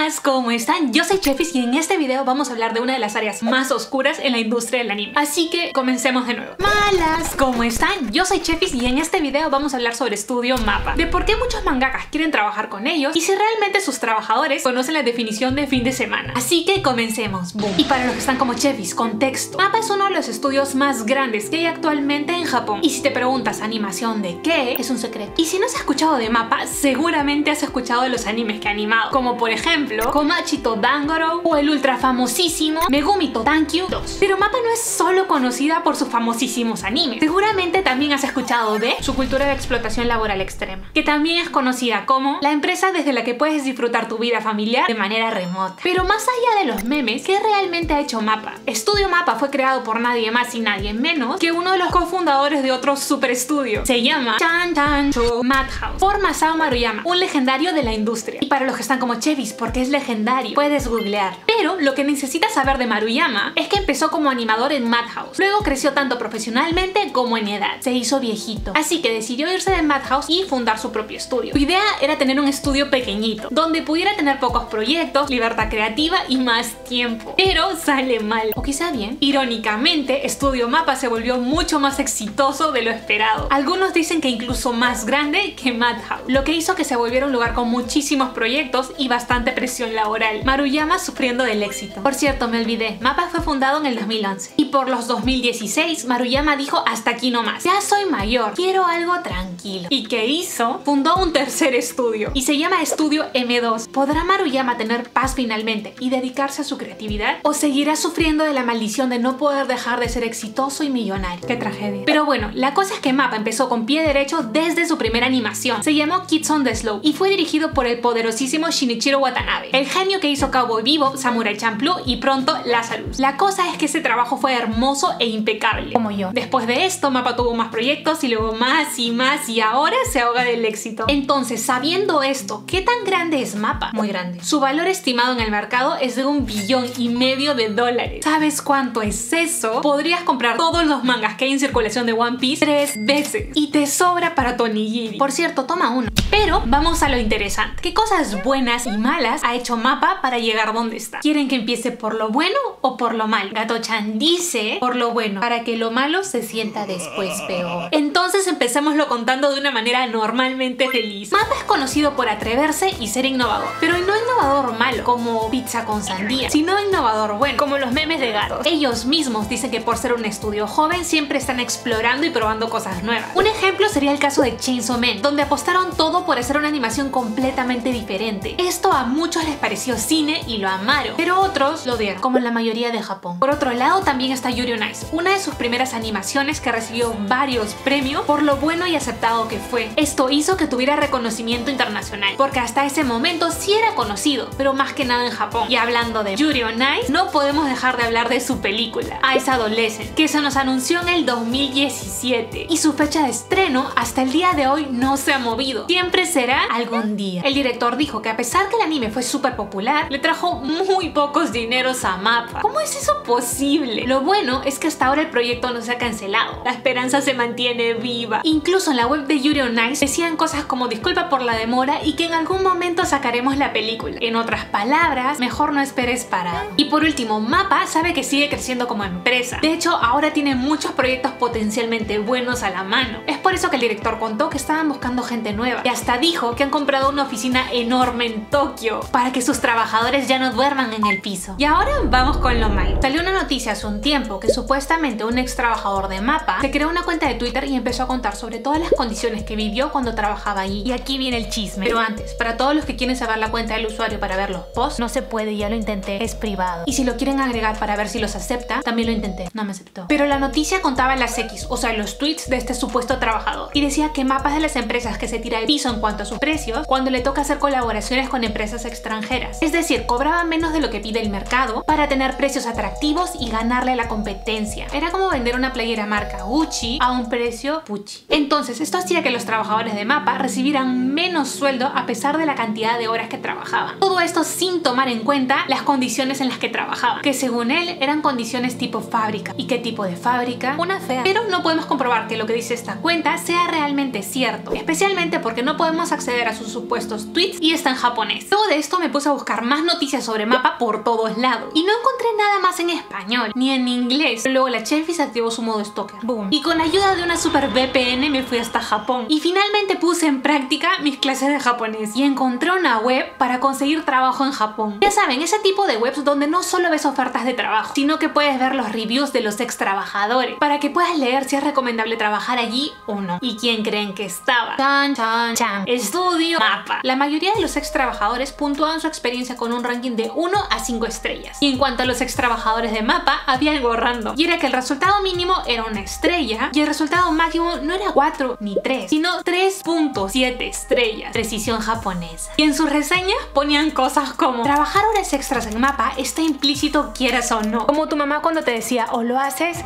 Malas, ¿cómo están? Yo soy Chefis y en este video vamos a hablar de una de las áreas más oscuras en la industria del anime. Así que comencemos de nuevo. Malas, ¿cómo están? Yo soy Chefis y en este video vamos a hablar sobre Estudio Mappa, de por qué muchos mangakas quieren trabajar con ellos y si realmente sus trabajadores conocen la definición de fin de semana. Así que comencemos. Boom. Y para los que están como Chefis, contexto. Mappa es uno de los estudios más grandes que hay actualmente en Japón. Y si te preguntas animación de qué, es un secreto. Y si no has escuchado de Mappa, seguramente has escuchado de los animes que ha animado, como por ejemplo Komachi to Dangoro o el ultra famosísimo Megumi to Tankyu 2. Pero Mappa no es solo conocida por sus famosísimos animes. Seguramente también has escuchado de su cultura de explotación laboral extrema, que también es conocida como la empresa desde la que puedes disfrutar tu vida familiar de manera remota. Pero más allá de los memes, ¿qué realmente ha hecho Mappa? Estudio Mappa fue creado por nadie más y nadie menos que uno de los cofundadores de otro super estudio. Se llama Chan Chan Cho Madhouse por Masao Maruyama, un legendario de la industria. Y para los que están como Chefis, porque es legendario, puedes googlear. Pero lo que necesitas saber de Maruyama es que empezó como animador en Madhouse. Luego creció tanto profesionalmente como en edad. Se hizo viejito. Así que decidió irse de Madhouse y fundar su propio estudio. Su idea era tener un estudio pequeñito, donde pudiera tener pocos proyectos, libertad creativa y más tiempo. Pero sale mal. O quizá bien. Irónicamente, Estudio Mappa se volvió mucho más exitoso de lo esperado. Algunos dicen que incluso más grande que Madhouse, lo que hizo que se volviera un lugar con muchísimos proyectos y bastante presión laboral. Maruyama sufriendo del éxito. Por cierto, me olvidé, Mappa fue fundado en el 2011 y por los 2016 Maruyama dijo hasta aquí nomás. Ya soy mayor, quiero algo tranquilo. ¿Y qué hizo? Fundó un tercer estudio y se llama Estudio M2. ¿Podrá Maruyama tener paz finalmente y dedicarse a su creatividad? ¿O seguirá sufriendo de la maldición de no poder dejar de ser exitoso y millonario? ¡Qué tragedia! Pero bueno, la cosa es que Mappa empezó con pie derecho desde su primera animación. Se llamó Kids on the Slope y fue dirigido por el poderosísimo Shinichiro Watanabe, el genio que hizo Cowboy Bebop, Samurai Champloo y pronto Lazarus. La cosa es que ese trabajo fue hermoso e impecable, como yo. Después de esto, Mappa tuvo más proyectos y luego más y ahora se ahoga del éxito. Entonces, sabiendo esto, ¿qué tan grande es Mappa? Muy grande. Su valor estimado en el mercado es de $1,5 billion de dólares. ¿Sabes cuánto es eso? Podrías comprar todos los mangas que hay en circulación de One Piece 3 veces y te sobra para tu onigiri. Por cierto, toma uno. Pero vamos a lo interesante. ¿Qué cosas buenas y malas ha hecho Mappa para llegar donde está? ¿Quieren que empiece por lo bueno o por lo malo? Gato-chan dice por lo bueno, para que lo malo se sienta después peor. Entonces empecémoslo contando de una manera normalmente feliz. Mappa es conocido por atreverse y ser innovador, pero no innovador malo, como pizza con sandía, sino innovador bueno, como los memes de gatos. Ellos mismos dicen que por ser un estudio joven siempre están explorando y probando cosas nuevas. Un ejemplo sería el caso de Chainsaw Man, donde apostaron todo por hacer una animación completamente diferente. Esto a muchos les pareció cine y lo amaron, pero otros lo odiaron, como en la mayoría de Japón. Por otro lado también está Yuri on Ice, una de sus primeras animaciones que recibió varios premios por lo bueno y aceptado que fue. Esto hizo que tuviera reconocimiento internacional, porque hasta ese momento sí era conocido, pero más que nada en Japón. Y hablando de Yuri on Ice, no podemos dejar de hablar de su película, Ice Adolescent, que se nos anunció en el 2017 y su fecha de estreno hasta el día de hoy no se ha movido. Siempre será algún día. El director dijo que a pesar que el anime fue súper popular, le trajo muy pocos dineros a Mappa. ¿Cómo es eso posible? Lo bueno es que hasta ahora el proyecto no se ha cancelado. La esperanza se mantiene viva. Incluso en la web de Yuri on Ice decían cosas como disculpa por la demora y que en algún momento sacaremos la película. En otras palabras, mejor no esperes parado. Y por último, Mappa sabe que sigue creciendo como empresa. De hecho, ahora tiene muchos proyectos potencialmente buenos a la mano. Es por eso que el director contó que estaban buscando gente nueva y hasta dijo que han comprado una oficina enorme en Tokio para que sus trabajadores ya no duerman en el piso. Y ahora vamos con lo malo. Salió una noticia hace un tiempo que supuestamente un ex trabajador de Mappa se creó una cuenta de Twitter y empezó a contar sobre todas las condiciones que vivió cuando trabajaba allí. Y aquí viene el chisme. Pero antes, para todos los que quieren saber la cuenta del usuario para ver los posts, no se puede, ya lo intenté, es privado. Y si lo quieren agregar para ver si los acepta, también lo intenté, no me aceptó. Pero la noticia contaba las X, o sea los tweets de este supuesto trabajador, y decía que Mappa es de las empresas que se tira el piso en cuanto a sus precios cuando le toca hacer colaboraciones con empresas extranjeras. Es decir, cobraba menos de lo que pide el mercado para tener precios atractivos y ganarle a la competencia. Era como vender una playera marca Gucci a un precio puchi. Entonces esto hacía que los trabajadores de Mappa recibieran menos sueldo a pesar de la cantidad de horas que trabajaban. Mappa. Todo esto sin tomar en cuenta las condiciones en las que trabajaban, que según él eran condiciones tipo fábrica. ¿Y qué tipo de fábrica? Una fea. Pero no podemos comprobar que lo que dice esta cuenta sea realmente cierto, especialmente porque no podemos acceder a sus supuestos tweets y está en japonés. Luego de esto me puse a buscar más noticias sobre Mappa por todos lados y no encontré nada más en español ni en inglés. Luego la Chefis activó su modo stalker. Boom. Y con ayuda de una super VPN me fui hasta Japón y finalmente puse en práctica mis clases de japonés y encontré una web para conseguir trabajo en Japón. Ya saben, ese tipo de webs donde no solo ves ofertas de trabajo, sino que puedes ver los reviews de los ex trabajadores para que puedas leer si es recomendable trabajar allí o no. ¿Y quién creen que estaba? Chan, chan, chan. Estudio Mappa. La mayoría de los ex trabajadores puntúan su experiencia con un ranking de 1 a 5 estrellas. Y en cuanto a los ex trabajadores de Mappa, había algo random. Y era que el resultado mínimo era una estrella y el resultado máximo no era 4 ni 3, sino 3.7 estrellas. Precisión japonesa. Y en sus reseñas ponían cosas como: trabajar horas extras en Mappa está implícito quieras o no. Como tu mamá cuando te decía o lo haces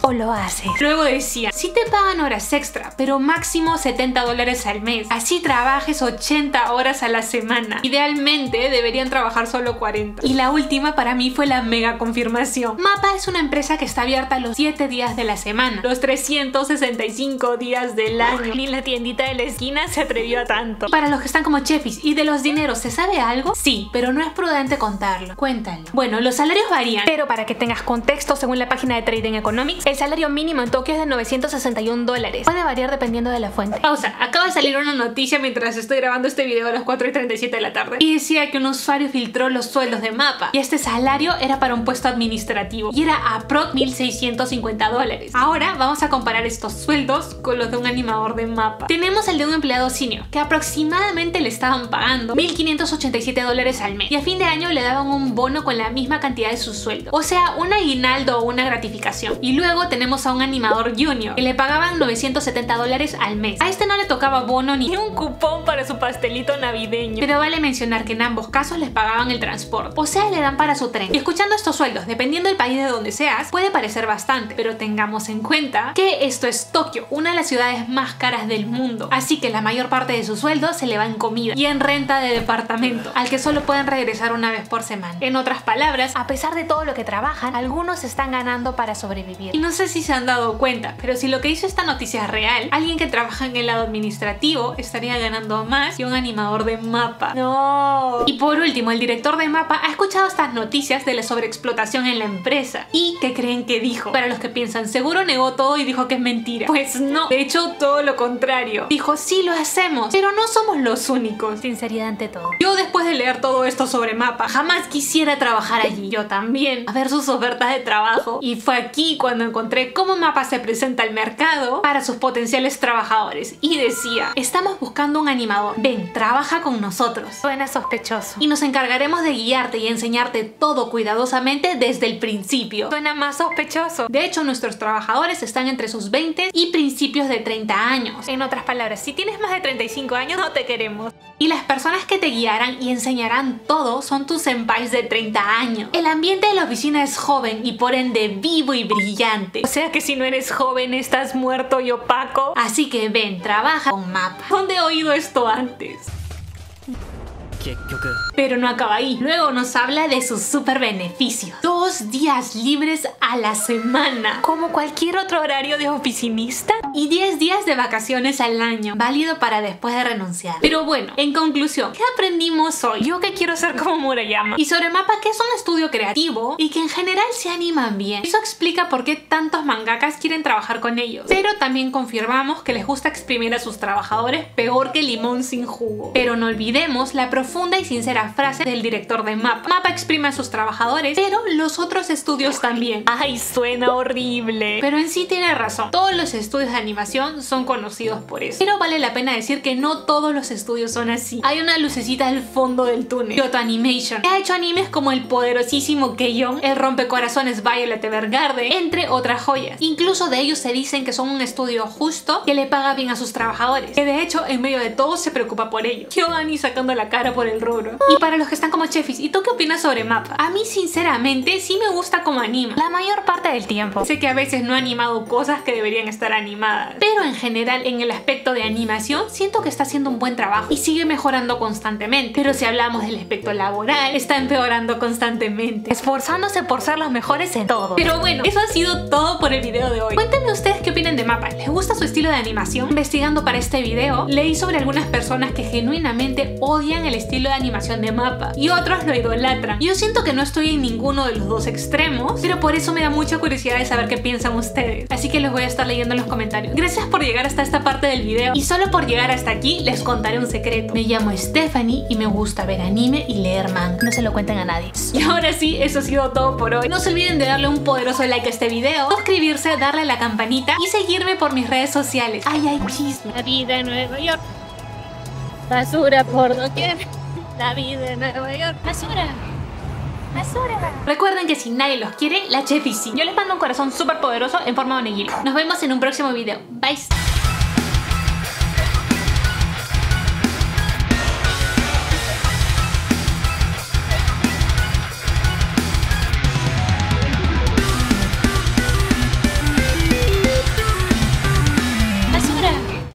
o lo haces. Luego decía: sí te pagan horas extra, pero máximo $70 al mes. Así trabajes 80 horas a la semana. Idealmente deberían trabajar solo 40. Y la última para mí fue la mega confirmación. Mappa es una empresa que está abierta los 7 días de la semana, los 365 días del año. Ni la tiendita de la esquina se atrevió a tanto. Para los que están como Chefis y de los dineros, ¿se sabe algo? Sí, pero no es prudente contarlo. Cuéntalo. Bueno, los salarios varían, pero para que tengas contexto, según la página de Trading Economics, el salario mínimo en Tokio es de $961. Puede variar dependiendo de la fuente. Pausa. Acaba de salir una noticia mientras estoy grabando este video a las 4:37 de la tarde. Y decía que un usuario filtró los sueldos de Mappa. Y este salario era para un puesto administrativo. Y era aprox $1,650. Ahora vamos a comparar estos sueldos con los de un animador de Mappa. Tenemos el de un empleado senior, que aproximadamente le estaban pagando $1,587 al mes. Y a fin de año le daban un bono con la misma cantidad de su sueldo. O sea, un aguinaldo o una gratificación. Y luego tenemos a un animador junior que le pagaban $970 al mes. A este no le tocaba bono ni un cupón para su pastelito navideño. Pero vale mencionar que en ambos casos les pagaban el transporte. O sea, le dan para su tren. Y escuchando estos sueldos, dependiendo del país de donde seas, puede parecer bastante. Pero tengamos en cuenta que esto es Tokio, una de las ciudades más caras del mundo. Así que la mayor parte de su sueldo se le va en comida y en renta de departamento, al que solo pueden regresar una vez por semana. En otras palabras, a pesar de todo lo que trabajan, algunos están ganando para sobrevivir. Y no sé si se han dado cuenta, pero si lo que hizo esta noticia es real, alguien que trabaja en el lado administrativo estaría ganando más que un animador de Mappa. ¡No! Y por último, el director de Mappa ha escuchado estas noticias de la sobreexplotación en la empresa. ¿Y qué creen que dijo? Para los que piensan, seguro negó todo y dijo que es mentira. Pues no, de hecho todo lo contrario. Dijo: sí lo hacemos, pero no somos los únicos. Sinceridad ante todo. Yo después de leer todo esto sobre Mappa, jamás quisiera trabajar allí. Yo también. A ver sus ofertas de trabajo. Y fue aquí cuando encontré cómo Mappa se presenta al mercado para sus potenciales trabajadores. Y decía: estamos buscando un animador. Ven, trabaja con nosotros. Suena sospechoso. Y nos encargaremos de guiarte y enseñarte todo cuidadosamente desde el principio. Suena más sospechoso. De hecho, nuestros trabajadores están entre sus 20 y principios de 30 años. En otras palabras, si tienes más de 35 años, no te queremos. Y las personas que te guiarán y enseñarán todo son tus senpais de 30 años. El ambiente de la oficina es joven y por ende vivo y brillante. O sea que si no eres joven, estás muerto y opaco. Así que ven, trabaja con Mappa. ¿Dónde he oído esto antes? Pero no acaba ahí. Luego nos habla de sus super beneficios. 2 días libres a la semana, como cualquier otro horario de oficinista, y 10 días de vacaciones al año, válido para después de renunciar. Pero bueno, en conclusión, ¿qué aprendimos hoy? Yo que quiero ser como Murayama. Y sobre Mappa, que es un estudio creativo y que en general se animan bien. Eso explica por qué tantos mangakas quieren trabajar con ellos. Pero también confirmamos que les gusta exprimir a sus trabajadores peor que limón sin jugo. Pero no olvidemos la profunda y sincera frase del director de Mappa. Mappa exprime a sus trabajadores, pero los otros estudios también. Ay, suena horrible. Pero en sí tiene razón. Todos los estudios de animación son conocidos por eso. Pero vale la pena decir que no todos los estudios son así. Hay una lucecita al fondo del túnel. Kyoto Animation, que ha hecho animes como el poderosísimo Keion, el rompecorazones Violet Evergarden, entre otras joyas. Incluso de ellos se dicen que son un estudio justo que le paga bien a sus trabajadores. Que de hecho, en medio de todo, se preocupa por ello. KyoAni sacando la cara por el rubro. Y para los que están como Chefis, ¿y tú qué opinas sobre MAPPA? A mí sinceramente sí me gusta cómo anima, la mayor parte del tiempo. Sé que a veces no ha animado cosas que deberían estar animadas, pero en general en el aspecto de animación siento que está haciendo un buen trabajo y sigue mejorando constantemente. Pero si hablamos del aspecto laboral, está empeorando constantemente, esforzándose por ser los mejores en todo. Pero bueno, eso ha sido todo por el video de hoy. Cuéntenme ustedes qué opinan de MAPPA. ¿Les gusta su estilo de animación? Investigando para este video, leí sobre algunas personas que genuinamente odian el estilo de animación de MAPPA y otros lo idolatran. Yo siento que no estoy en ninguno de los dos extremos, pero por eso me da mucha curiosidad de saber qué piensan ustedes. Así que los voy a estar leyendo en los comentarios. Gracias por llegar hasta esta parte del video. Y solo por llegar hasta aquí les contaré un secreto. Me llamo Stephanie y me gusta ver anime y leer manga. No se lo cuenten a nadie. Y ahora sí, eso ha sido todo por hoy. No se olviden de darle un poderoso like a este video, suscribirse, darle a la campanita y seguirme por mis redes sociales. Ay, hay chisme. La vida en Nueva York. Basura por doquier. La vida en Nueva York. Basura. Basura. Recuerden que si nadie los quiere, la Chefis sí. Yo les mando un corazón súper poderoso en forma de onigiri. Nos vemos en un próximo video. Bye.